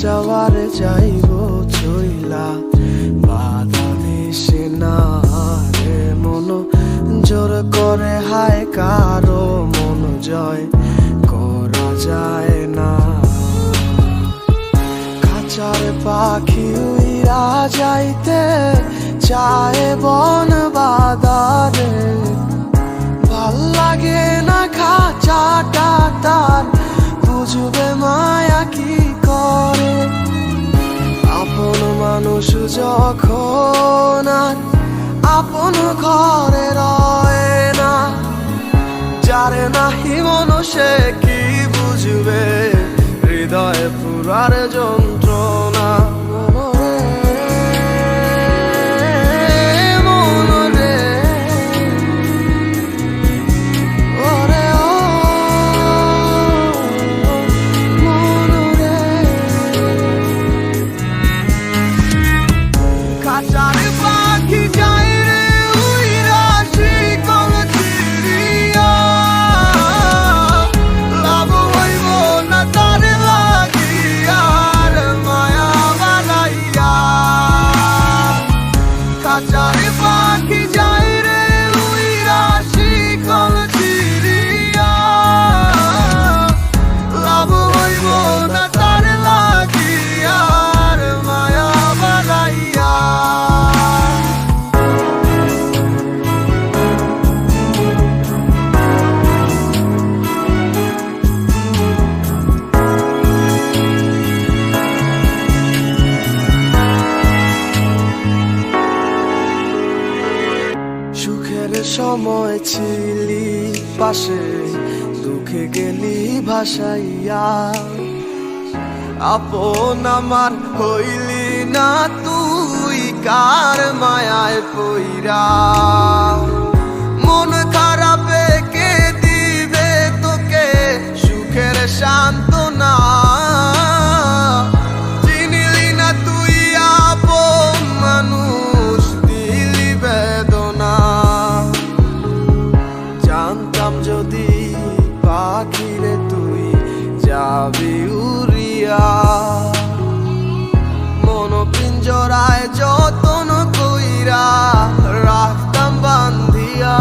যাওয়ারে যাইব চইলা, বাধা দিছে না রে মন জোর করে, হায় কারো মন জয় করা যায় না। খাঁচার পাখি উইরা যাইতে চায় বন বাদারে, ভাল লাগে না খাঁচাটা তার, বুঝবে মায়া কি করে। আপন মানুষ যখন আর আপন ঘরে রয় না, যারে নাহি মন সে কি বুঝবে হৃদয়ে পুরার যন্ত্রণা। সময় ছিলি পাশে, দুঃখে গেলি ভাসাইয়া, আপন আমার হইলি না তুই কার মায়ায় পইরা। মন খারাপে কে দিবে তোকে সুখের সান্ত্বনা, চিনিলি না তুই আপন মানুষ, দিলি বেদনা। জানতাম যদি পাখিরে তুই যাবি উড়িয়া, মন পিঞ্জরায় যতন কইরা রাখতাম বান্ধিয়া।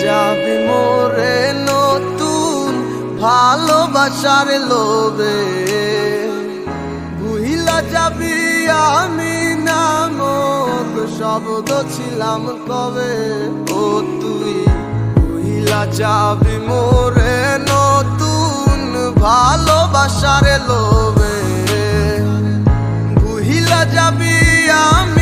যাবি মোরে নতুন ভালোবাসার লোভে, ভুইলা যাবি আমি নামক শব্দ ছিলাম কবে। ও তুই ভুইলা যাবি মোরে নতুন ভালোবাসার লোভে, ভুইলা যাবি আমি